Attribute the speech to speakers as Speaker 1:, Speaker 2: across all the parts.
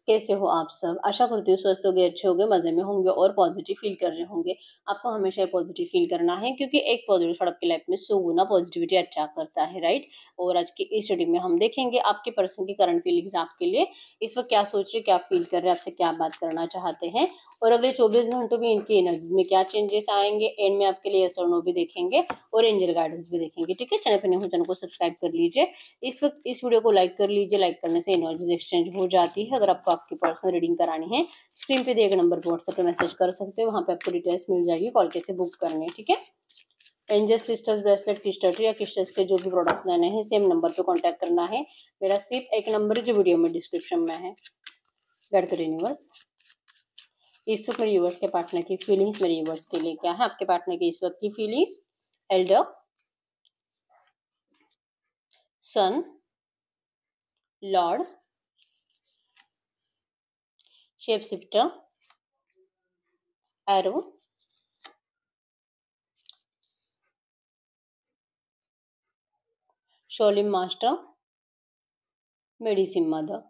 Speaker 1: कैसे हो आप सब? आशा करती हूँ स्वस्थ होंगे, अच्छे होंगे, मज़े में होंगे और पॉजिटिव फील कर रहे होंगे। आपको हमेशा पॉजिटिव फील करना है क्योंकि एक पॉजिटिव थॉट आपकी लाइफ में 100 गुना पॉजिटिविटी अट्रैक्ट करता है, राइट? और आज की इस रीडिंग में हम देखेंगे आपके पर्सन की करंट फीलिंग्स आपके लिए इस वक्त क्या सोच रहे, क्या फील कर रहे हैं, आपसे क्या बात करना चाहते हैं और अगले 24 घंटों में इनकी एनर्जीज में क्या चेंजेस आएंगे। एंड में आपके लिए यस और नो भी देखेंगे और एंजल गाइडेंस भी देखेंगे। ठीक है, चैनल पर नहीं हो चैनल को सब्सक्राइब कर लीजिए। इस वक्त इस वीडियो को लाइक कर लीजिए। लाइक करने से एनर्जीज एक्सचेंज हो जाती है। अगर आपको आपकी पर्सनल रीडिंग करानी है, स्क्रीन पे दिए गए नंबर पर व्हाट्सएप पे मैसेज कर सकते हो। वहाँ पे आपको डिटेल्स मिल जाएगी, कॉल कैसे बुक करने हैं। ठीक है, एंजल्स क्रिस्टल्स ब्रेसलेट क्रिस्टल या क्रिस्टल्स के जो भी प्रोडक्ट्स लेने हैं सेम नंबर पे कांटेक्ट करना है। मेरा सिर्फ एक नंबर है जो वीडियो में डिस्क्रिप्शन में है। गॉड का यूनिवर्स, इस वक्त मेरे यूनिवर्स के पार्टनर की फीलिंग्स मेरे यूनिवर्स के लिए क्या है, आपके पार्टनर की इस वक्त की feelings. Elder, son, lord, shape shifter, arrow, शोलिम मास्टर, मेडिसिन मदर।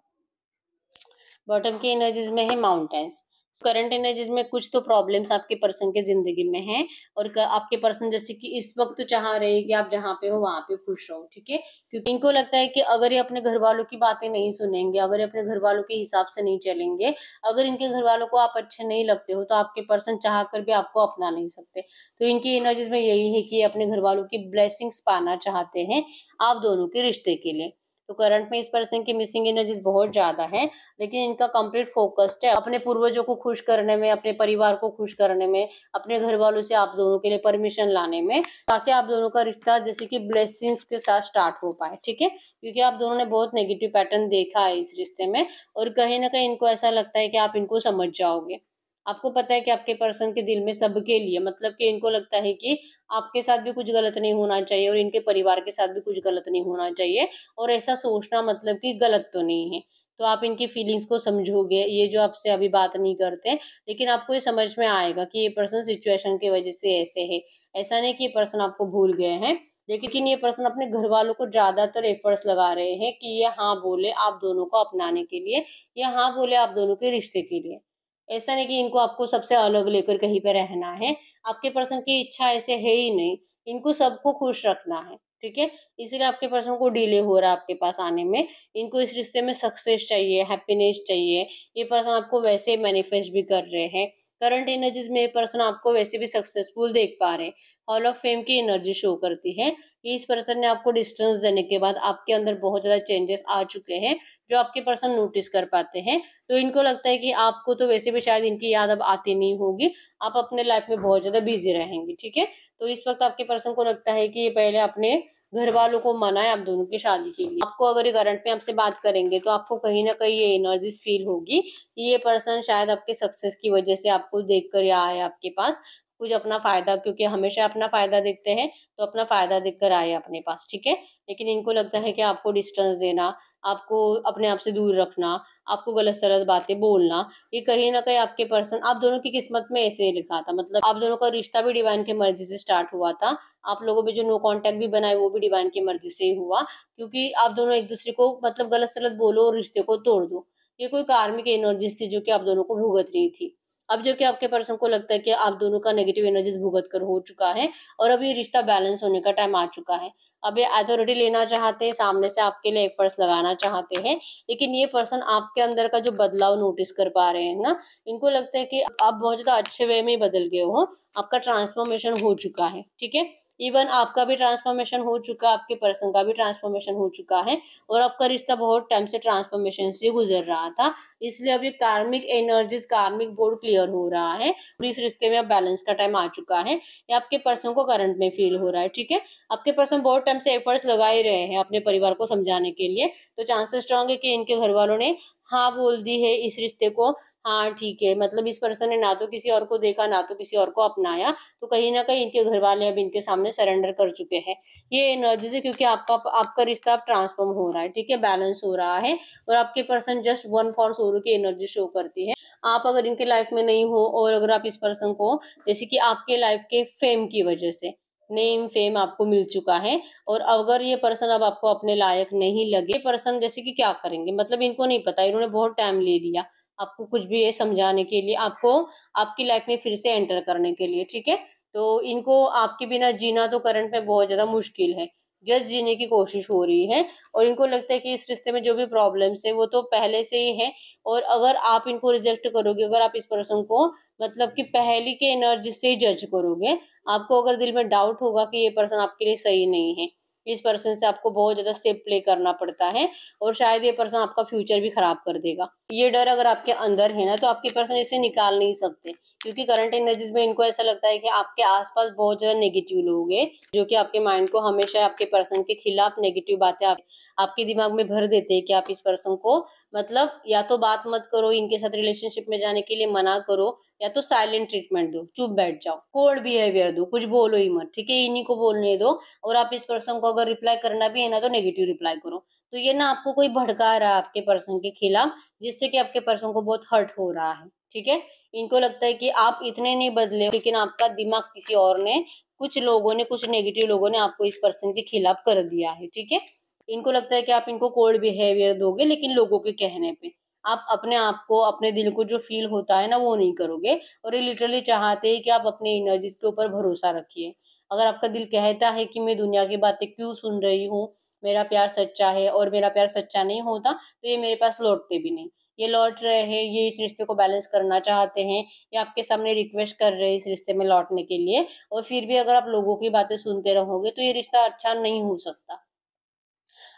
Speaker 1: बॉटम की एनर्जीज में है माउंटेन्स। करंट एनर्जीज में कुछ तो प्रॉब्लम्स आपके पर्सन के जिंदगी में हैं और आपके पर्सन जैसे कि इस वक्त चाह रहे हैं कि आप जहाँ पे हो वहाँ पे खुश रहो। ठीक है, क्योंकि इनको लगता है कि अगर ये अपने घर वालों की बातें नहीं सुनेंगे, अगर ये अपने घर वालों के हिसाब से नहीं चलेंगे, अगर इनके घर वालों को आप अच्छे नहीं लगते हो तो आपके पर्सन चाह कर भी आपको अपना नहीं सकते। तो इनकी एनर्जीज में यही है कि अपने घर वालों की ब्लेसिंग्स पाना चाहते हैं आप दोनों के रिश्ते के लिए। तो करंट में इस पर्सन की मिसिंग एनर्जीज बहुत ज्यादा है, लेकिन इनका कंप्लीट फोकस्ड है अपने पूर्वजों को खुश करने में, अपने परिवार को खुश करने में, अपने घर वालों से आप दोनों के लिए परमिशन लाने में, ताकि आप दोनों का रिश्ता जैसे कि ब्लेसिंग्स के साथ स्टार्ट हो पाए। ठीक है, क्योंकि आप दोनों ने बहुत नेगेटिव पैटर्न देखा है इस रिश्ते में और कहीं ना कहीं इनको ऐसा लगता है कि आप इनको समझ जाओगे। आपको पता है कि आपके पर्सन के दिल में सबके लिए मतलब कि इनको लगता है कि आपके साथ भी कुछ गलत नहीं होना चाहिए और इनके परिवार के साथ भी कुछ गलत नहीं होना चाहिए। और ऐसा सोचना मतलब कि गलत तो नहीं है। तो आप इनकी फीलिंग्स को समझोगे, ये जो आपसे अभी बात नहीं करते, लेकिन आपको ये समझ में आएगा कि ये पर्सन सिचुएशन की वजह से ऐसे है। ऐसा नहीं कि ये पर्सन आपको भूल गए हैं, लेकिन ये पर्सन अपने घर वालों को ज्यादातर एफर्ट्स लगा रहे हैं कि ये हाँ बोले आप दोनों को अपनाने के लिए, या हाँ बोले आप दोनों के रिश्ते के लिए। ऐसा नहीं कि इनको आपको सबसे अलग लेकर कहीं पे रहना है। आपके पर्सन की इच्छा ऐसे है ही नहीं, इनको सबको खुश रखना है। ठीक है, इसीलिए आपके पर्सन को डिले हो रहा है आपके पास आने में। इनको इस रिश्ते में सक्सेस चाहिए, हैप्पीनेस चाहिए। ये पर्सन आपको वैसे मैनिफेस्ट भी कर रहे हैं। करंट एनर्जीज में ये पर्सन आपको वैसे भी सक्सेसफुल देख पा रहे हैं। हॉल ऑफ फेम की एनर्जी शो करती है कि इस पर्सन ने आपको डिस्टेंस देने के बाद आपके अंदर बहुत ज्यादा चेंजेस आ चुके हैं, जो आपके पर्सन नोटिस कर पाते हैं। तो इनको लगता है कि आपको तो वैसे भी शायद इनकी याद अब आती नहीं होगी, आप अपने लाइफ में बहुत ज्यादा बिजी रहेंगे। ठीक है, तो इस वक्त आपके पर्सन को लगता है कि ये पहले अपने घर वालों को मनाए आप दोनों की शादी के लिए। आपको अगर ये करंट में आपसे बात करेंगे तो आपको कहीं ना कहीं ये एनर्जीज फील होगी कि ये पर्सन शायद आपके सक्सेस की वजह से आपको देख कर आए आपके पास कुछ अपना फायदा, क्योंकि हमेशा अपना फायदा देखते हैं, तो अपना फायदा देख कर आए अपने पास। ठीक है, लेकिन इनको लगता है कि आपको डिस्टेंस देना, आपको अपने आप से दूर रखना, आपको गलत सलत बातें बोलना, ये कहीं ना कहीं आपके पर्सन आप दोनों की किस्मत में ऐसे ही लिखा था। मतलब आप दोनों का रिश्ता भी डिवाइन की मर्जी से स्टार्ट हुआ था। आप लोगों में जो नो कांटेक्ट भी बनाए वो भी डिवाइन की मर्जी से ही हुआ, क्योंकि आप दोनों एक दूसरे को मतलब गलत सलत बोलो और रिश्ते को तोड़ दो। ये कोई कार्मिक एनर्जीज थी जो कि आप दोनों को भुगत रही थी। अब जो कि आपके पर्सन को लगता है कि आप दोनों का नेगेटिव एनर्जीज भुगत कर हो चुका है और अब ये रिश्ता बैलेंस होने का टाइम आ चुका है। अब ये अथॉरिटी लेना चाहते हैं, सामने से आपके लिए एफर्ट्स लगाना चाहते हैं, लेकिन ये पर्सन आपके अंदर का जो बदलाव नोटिस कर पा रहे हैं ना, इनको लगता है कि आप बहुत ज्यादा अच्छे वे में बदल गए हो, आपका ट्रांसफॉर्मेशन हो चुका है। ठीक है, इवन आपका भी ट्रांसफॉर्मेशन हो चुका, आपके पर्सन का भी ट्रांसफॉर्मेशन हो चुका है और आपका रिश्ता बहुत टाइम से ट्रांसफॉर्मेशन से गुजर रहा था। इसलिए अब ये कार्मिक एनर्जीज, कार्मिक बोर्ड क्लियर हो रहा है और इस रिश्ते में अब बैलेंस का टाइम आ चुका है। ये आपके पर्सन को करंट में फील हो रहा है। ठीक है, आपके पर्सन बहुत टाइम से एफर्ट्स लगा ही रहे हैं अपने परिवार को समझाने के लिए, तो चांसेस स्ट्रांग है कि इनके घर वालों ने हाँ बोल दी है इस रिश्ते को। हाँ ठीक है, मतलब इस पर्सन ने ना तो किसी और को देखा ना तो किसी और को अपनाया, तो कहीं ना कहीं इनके घर वाले अब इनके सामने सरेंडर कर चुके हैं। ये एनर्जी है क्योंकि आपका आपका रिश्ता अब ट्रांसफॉर्म हो रहा है। ठीक है, बैलेंस हो रहा है और आपके पर्सन जस्ट वन फॉर सोरो की एनर्जी शो करती है। आप अगर इनके लाइफ में नहीं हो और अगर आप इस पर्सन को जैसे कि आपके लाइफ के फेम की वजह से नेम फेम आपको मिल चुका है। और अगर ये पर्सन अब आपको अपने लायक नहीं लगे, पर्सन जैसे कि क्या करेंगे, मतलब इनको नहीं पता, इन्होंने बहुत टाइम ले लिया आपको कुछ भी ये समझाने के लिए, आपको आपकी लाइफ में फिर से एंटर करने के लिए, ठीक है। तो इनको आपके बिना जीना तो करंट में बहुत ज्यादा मुश्किल है, जस्ट जीने की कोशिश हो रही है। और इनको लगता है कि इस रिश्ते में जो भी प्रॉब्लम्स है वो तो पहले से ही है। और अगर आप इनको रिजेक्ट करोगे, अगर आप इस पर्सन को मतलब कि पहली के एनर्जी से ही जज करोगे, आपको अगर दिल में डाउट होगा कि ये पर्सन आपके लिए सही नहीं है, इस पर्सन से आपको बहुत ज्यादा सेफ प्ले करना पड़ता है, और शायद ये पर्सन आपका फ्यूचर भी खराब कर देगा। ये डर अगर आपके अंदर है ना, तो आपके पर्सन इसे निकाल नहीं सकते, क्योंकि करंट एनर्जीज में इनको ऐसा लगता है कि आपके आसपास बहुत ज्यादा नेगेटिव लोग हैं, जो कि आपके माइंड को हमेशा आपके पर्सन के खिलाफ नेगेटिव बातें आपके दिमाग में भर देते हैं कि आप इस पर्सन को मतलब या तो बात मत करो, इनके साथ रिलेशनशिप में जाने के लिए मना करो, या तो साइलेंट ट्रीटमेंट दो, चुप बैठ जाओ, कोल्ड बिहेवियर दो, कुछ बोलो ही मत, ठीक है, इन्हीं को बोलने दो। और आप इस पर्सन को अगर रिप्लाई करना भी है ना, तो नेगेटिव रिप्लाई करो। तो ये ना आपको कोई भड़का रहा है आपके पर्सन के खिलाफ, जिससे कि आपके पर्सन को बहुत हर्ट हो रहा है, ठीक है। इनको लगता है कि आप इतने नहीं बदले, लेकिन आपका दिमाग किसी और ने, कुछ लोगों ने, कुछ नेगेटिव लोगों ने आपको इस पर्सन के खिलाफ कर दिया है, ठीक है। इनको लगता है कि आप इनको कोल्ड बिहेवियर दोगे, लेकिन लोगों के कहने पे आप अपने आप को, अपने दिल को जो फील होता है ना, वो नहीं करोगे। और ये लिटरली चाहते हैं कि आप अपने एनर्जीज के ऊपर भरोसा रखिए। अगर आपका दिल कहता है कि मैं दुनिया की बातें क्यों सुन रही हूँ, मेरा प्यार सच्चा है, और मेरा प्यार सच्चा नहीं होता तो ये मेरे पास लौटते भी नहीं। ये लौट रहे हैं, ये इस रिश्ते को बैलेंस करना चाहते हैं, ये आपके सामने रिक्वेस्ट कर रहे हैं इस रिश्ते में लौटने के लिए, और फिर भी अगर आप लोगों की बातें सुनते रहोगे तो ये रिश्ता अच्छा नहीं हो सकता।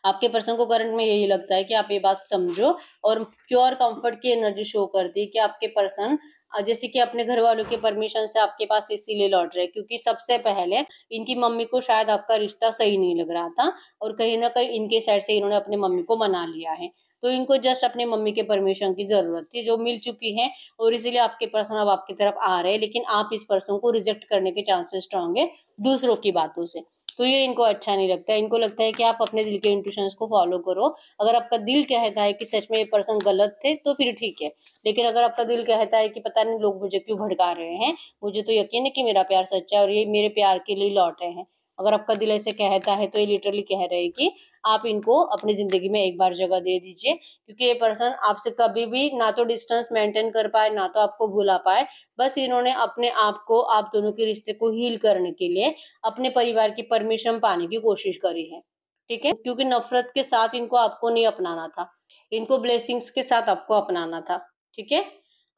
Speaker 1: आपके पर्सन को करंट में यही लगता है कि आप ये बात समझो, और प्योर कंफर्ट की एनर्जी शो करती है कि आपके पर्सन जैसे कि अपने घर वालों के परमिशन से आपके पास इसीलिए लौट रहे हैं, क्योंकि सबसे पहले इनकी मम्मी को शायद आपका रिश्ता सही नहीं लग रहा था, और कहीं ना कहीं इनके साइड से इन्होंने अपने मम्मी को मना लिया है। तो इनको जस्ट अपने मम्मी के परमिशन की जरूरत थी, जो मिल चुकी है, और इसीलिए आपके पर्सन अब आपकी तरफ आ रहे हैं, लेकिन आप इस पर्सन को रिजेक्ट करने के चांसेस स्ट्रांग है दूसरों की बातों से। तो ये इनको अच्छा नहीं लगता है। इनको लगता है कि आप अपने दिल के इंट्यूशंस को फॉलो करो। अगर आपका दिल कहता है कि सच में ये पर्सन गलत थे तो फिर ठीक है, लेकिन अगर आपका दिल कहता है कि पता नहीं लोग मुझे क्यों भड़का रहे हैं, मुझे तो यकीन है कि मेरा प्यार सच्चा है और ये मेरे प्यार के लिए लौटे हैं, अगर आपका दिल ऐसे कहता है, तो ये लिटरली कह रहे हैं कि आप इनको अपनी जिंदगी में एक बार जगह दे दीजिए, क्योंकि ये पर्सन आपसे कभी भी ना तो डिस्टेंस मेंटेन कर पाए, ना तो आपको भुला पाए। बस इन्होंने अपने आप को, आप दोनों के रिश्ते को हील करने के लिए अपने परिवार की परमिशन पाने की कोशिश करी है, ठीक है, क्योंकि नफरत के साथ इनको आपको नहीं अपनाना था, इनको ब्लेसिंग्स के साथ आपको अपनाना था, ठीक है।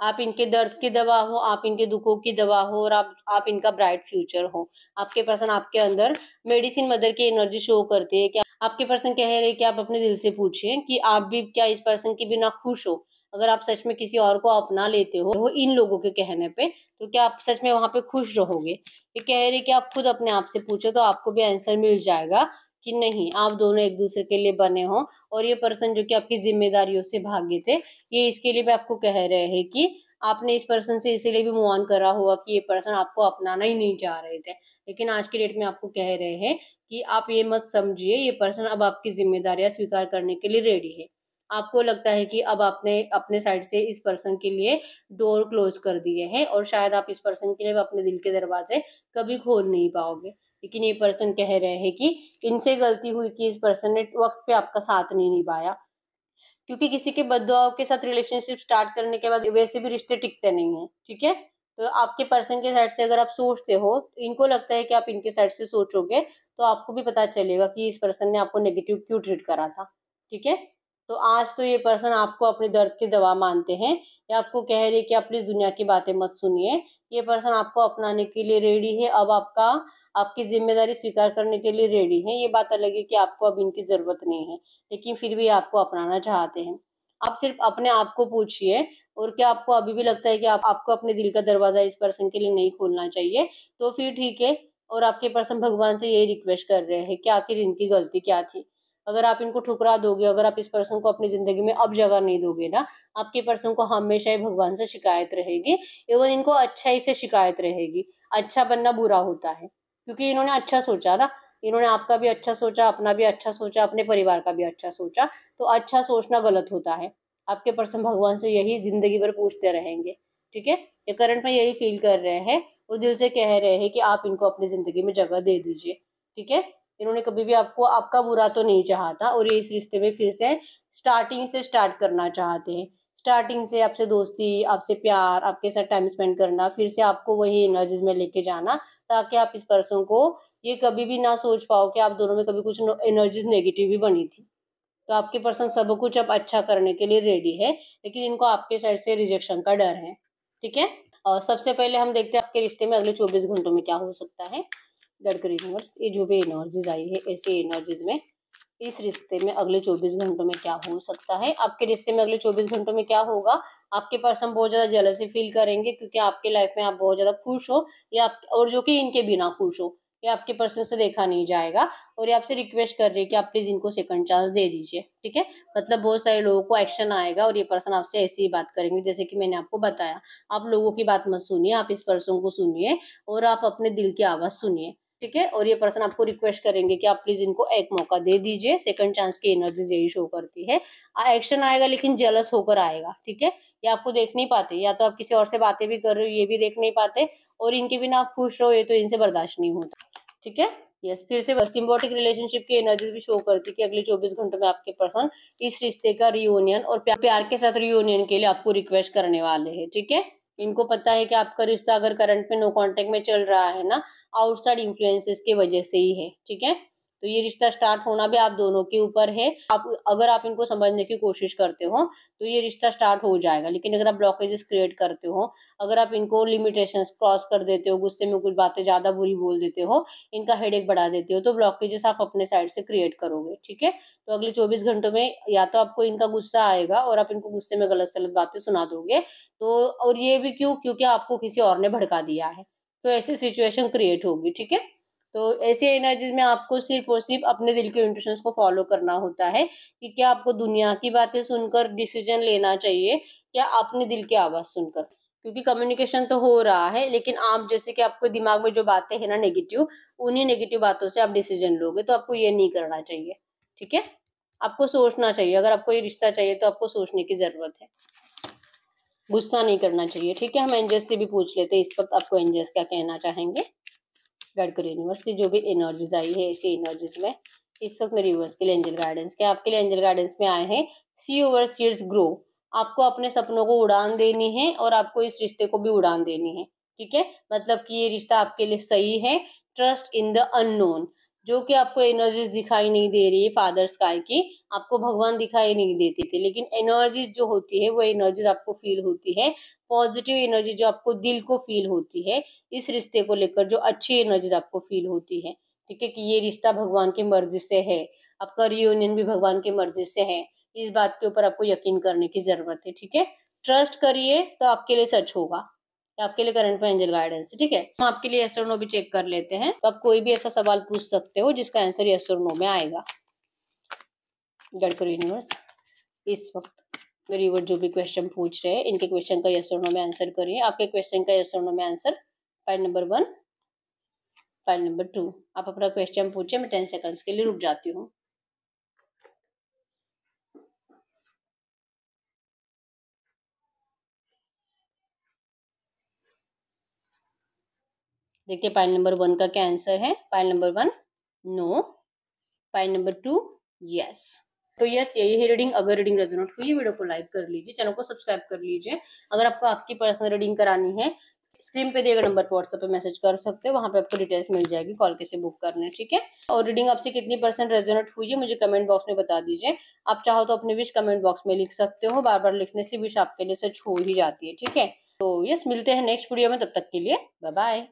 Speaker 1: आप इनके दर्द की दवा हो, आप इनके दुखों की दवा हो, और आप इनका ब्राइट फ्यूचर हो। आपके पर्सन आपके अंदर मेडिसिन मदर की एनर्जी शो करते हैं। क्या आपके पर्सन कह रहे हैं कि आप अपने दिल से पूछिए कि आप भी क्या इस पर्सन की बिना खुश हो। अगर आप सच में किसी और को अपना लेते हो वो इन लोगों के कहने पे, तो क्या आप सच में वहां पे खुश रहोगे? ये कह रहे कि आप खुद अपने आप से पूछो, तो आपको भी आंसर मिल जाएगा कि नहीं, आप दोनों एक दूसरे के लिए बने हो। और ये पर्सन जो कि आपकी जिम्मेदारियों से भागे थे, ये इसके लिए भी आपको कह रहे हैं कि आपने इस पर्सन से इसीलिए भी मूव ऑन करा होगा कि ये पर्सन आपको अपनाना ही नहीं चाह रहे थे, लेकिन आज की डेट में आपको कह रहे हैं कि आप ये मत समझिए, ये पर्सन अब आपकी जिम्मेदारियां स्वीकार करने के लिए रेडी है। आपको लगता है कि अब आपने अपने साइड से इस पर्सन के लिए डोर क्लोज कर दिए हैं, और शायद आप इस पर्सन के लिए अपने दिल के दरवाजे कभी खोल नहीं पाओगे। लेकिन ये पर्सन कह रहे हैं कि इनसे गलती हुई कि इस पर्सन ने वक्त पे आपका साथ नहीं निभाया, क्योंकि किसी के बददुआओं के साथ रिलेशनशिप स्टार्ट करने के बाद वैसे भी रिश्ते टिकते नहीं है, ठीक है। तो आपके पर्सन के साइड से अगर आप सोचते हो, तो इनको लगता है कि आप इनके साइड से सोचोगे तो आपको भी पता चलेगा कि इस पर्सन ने आपको नेगेटिव क्यों ट्रीट करा था, ठीक है। तो आज तो ये पर्सन आपको अपने दर्द की दवा मानते हैं, या आपको कह रहे कि आप प्लीज दुनिया की बातें मत सुनिए। ये पर्सन आपको अपनाने के लिए रेडी है, अब आपकी जिम्मेदारी स्वीकार करने के लिए रेडी है। ये बात अलग है कि आपको अब इनकी जरूरत नहीं है, लेकिन फिर भी आपको अपनाना चाहते हैं। आप सिर्फ अपने आप को पूछिए, और क्या आपको अभी भी लगता है कि आपको अपने दिल का दरवाजा इस पर्सन के लिए नहीं खोलना चाहिए, तो फिर ठीक है। और आपके पर्सन भगवान से यही रिक्वेस्ट कर रहे हैं कि आखिर इनकी गलती क्या थी। अगर आप इनको ठुकरा दोगे, अगर आप इस पर्सन को अपनी जिंदगी में अब जगह नहीं दोगे ना, आपके पर्सन को हमेशा ही भगवान से शिकायत रहेगी, एवं इनको अच्छाई से शिकायत रहेगी। अच्छा बनना बुरा होता है, क्योंकि इन्होंने अच्छा सोचा ना, इन्होंने आपका भी अच्छा सोचा, अपना भी अच्छा सोचा, अपने परिवार का भी अच्छा सोचा। तो अच्छा सोचना गलत होता है। आपके पर्सन भगवान से यही जिंदगी भर पूछते रहेंगे, ठीक है। ये करंट में यही फील कर रहे हैं, और दिल से कह रहे हैं कि आप इनको अपनी जिंदगी में जगह दे दीजिए। ठीक है, इन्होंने कभी भी आपको आपका बुरा तो नहीं चाहा था और ये इस रिश्ते में फिर से स्टार्टिंग से स्टार्ट करना चाहते हैं। स्टार्टिंग से आपसे दोस्ती, आपसे प्यार, आपके साथ टाइम स्पेंड करना, फिर से आपको वही एनर्जीज में लेके जाना, ताकि आप इस पर्सन को ये कभी भी ना सोच पाओ कि आप दोनों में कभी कुछ एनर्जीज नेगेटिव भी बनी थी। तो आपके पर्सन सब कुछ अब अच्छा करने के लिए रेडी है, लेकिन इनको आपके साइड से रिजेक्शन का डर है। ठीक है, और सबसे पहले हम देखते हैं आपके रिश्ते में अगले 24 घंटों में क्या हो सकता है। गडकरी यूनिवर्स, ये जो भी एनर्जीज आई है ऐसे एनर्जीज में इस रिश्ते में अगले 24 घंटों में क्या हो सकता है। आपके रिश्ते में अगले 24 घंटों में क्या होगा। आपके पर्सन बहुत ज़्यादा जेलसी फील करेंगे क्योंकि आपके लाइफ में आप बहुत ज़्यादा खुश हो, या आप और जो कि इनके बिना खुश हो, ये आपके पर्सन से देखा नहीं जाएगा। और ये आपसे रिक्वेस्ट कर रही है कि आप प्लीज़ इनको सेकंड चांस दे दीजिए। ठीक है, मतलब बहुत सारे लोगों को एक्शन आएगा और ये पर्सन आपसे ऐसी ही बात करेंगे जैसे कि मैंने आपको बताया। आप लोगों की बात मत सुनिए, आप इस पर्सन को सुनिए और आप अपने दिल की आवाज़ सुनिए। ठीक है, और ये पर्सन आपको रिक्वेस्ट करेंगे कि आप प्लीज इनको एक मौका दे दीजिए। सेकंड चांस की एनर्जी यही शो करती है। एक्शन आएगा लेकिन जेलस होकर आएगा। ठीक है, ये आपको देख नहीं पाते, या तो आप किसी और से बातें भी कर रहे हो ये भी देख नहीं पाते, और इनके बिना आप खुश रहो ये तो इनसे बर्दाश्त नहीं होता। ठीक है, यस, फिर से सिम्बोटिक रिलेशनशिप की एनर्जीज भी शो करती है कि अगले 24 घंटों में आपके पर्सन इस रिश्ते का रियूनियन और प्यार के साथ रियूनियन के लिए आपको रिक्वेस्ट करने वाले हैं। ठीक है, इनको पता है कि आपका रिश्ता अगर करंट में नो कांटेक्ट में चल रहा है ना, आउटसाइड इन्फ्लुएंसेस की वजह से ही है। ठीक है, तो ये रिश्ता स्टार्ट होना भी आप दोनों के ऊपर है। आप अगर आप इनको समझने की कोशिश करते हो तो ये रिश्ता स्टार्ट हो जाएगा, लेकिन अगर आप ब्लॉकेजेस क्रिएट करते हो, अगर आप इनको लिमिटेशंस क्रॉस कर देते हो, गुस्से में कुछ बातें ज़्यादा बुरी बोल देते हो, इनका हेडेक बढ़ा देते हो, तो ब्लॉकेजेस आप अपने साइड से क्रिएट करोगे। ठीक है, तो अगले 24 घंटों में या तो आपको इनका गुस्सा आएगा और आप इनको गुस्से में गलत सलत बातें सुना दोगे, तो और ये भी क्यों, क्योंकि आपको किसी और ने भड़का दिया है, तो ऐसी सिचुएशन क्रिएट होगी। ठीक है, तो ऐसी एनर्जीज में आपको सिर्फ और सिर्फ अपने दिल के इंट्यूशंस को फॉलो करना होता है कि क्या आपको दुनिया की बातें सुनकर डिसीजन लेना चाहिए या अपने दिल की आवाज़ सुनकर। क्योंकि कम्युनिकेशन तो हो रहा है, लेकिन आप जैसे कि आपके दिमाग में जो बातें हैं ना नेगेटिव, उन्हीं नेगेटिव बातों से आप डिसीजन लोगे, तो आपको ये नहीं करना चाहिए। ठीक है, आपको सोचना चाहिए। अगर आपको ये रिश्ता चाहिए तो आपको सोचने की ज़रूरत है, गुस्सा नहीं करना चाहिए। ठीक है, हम एंजल्स से भी पूछ लेते हैं इस वक्त आपको एंजल्स क्या कहना चाहेंगे। गडकरी यूनिवर्स से जो भी एनर्जीज आई है ऐसी एनर्जीज में इस वक्त मेरे व्यूअर्स के लिए एंजल गाइडेंस के आपके लिए एंजल गाइडेंस में आए हैं। See your seeds grow. आपको अपने सपनों को उड़ान देनी है और आपको इस रिश्ते को भी उड़ान देनी है। ठीक है, मतलब कि ये रिश्ता आपके लिए सही है। Trust in the unknown. जो कि आपको एनर्जीज दिखाई नहीं दे रही है फादर स्काई की, आपको भगवान दिखाई नहीं देते थे, लेकिन एनर्जीज जो होती है वो एनर्जीज आपको फील होती है। पॉजिटिव एनर्जी जो आपको दिल को फील होती है इस रिश्ते को लेकर, जो अच्छी एनर्जीज आपको फील होती है। ठीक है, कि ये रिश्ता भगवान की मर्जी से है, आपका रियूनियन भी भगवान की मर्जी से है, इस बात के ऊपर आपको यकीन करने की जरूरत है। ठीक है, ट्रस्ट करिए तो आपके लिए सच होगा। आपके लिए करंट में एंजल गाइडेंस है। ठीक है, हम आपके लिए यस और नो भी चेक कर लेते हैं, तो आप कोई भी ऐसा सवाल पूछ सकते हो जिसका आंसर यस और नो में आएगा। गडकरी यूनिवर्स, इस वक्त मेरी वो जो भी क्वेश्चन पूछ रहे हैं इनके क्वेश्चन का यस और नो में आंसर करिए। आपके क्वेश्चन का यस और नो में answer file number 1, file number 2। आप अपना क्वेश्चन पूछिए, मैं 10 सेकंड्स के लिए रुक जाती हूँ। देखिए फाइल नंबर 1 का क्या आंसर है। File number 1 no, file number 2 yes. तो यस, यही है रीडिंग। अगर रीडिंग रेजोनेट हुई वीडियो को लाइक कर लीजिए, चैनल को सब्सक्राइब कर लीजिए। अगर आपको आपकी पर्सनल रीडिंग करानी है स्क्रीन पे दिए गए नंबर पर व्हाट्सएप पे मैसेज कर सकते हो, वहाँ पे आपको डिटेल्स मिल जाएगी कॉल कैसे बुक करने। ठीक है, और रीडिंग आपसे कितनी % रेजोनेट हुई है मुझे कमेंट बॉक्स में बता दीजिए। आप चाहो तो अपनी विश कमेंट बॉक्स में लिख सकते हो, बार बार लिखने से विश आपके लिए सच हो ही जाती है। ठीक है, तो यस, मिलते हैं नेक्स्ट वीडियो में, तब तक के लिए बाय बाय।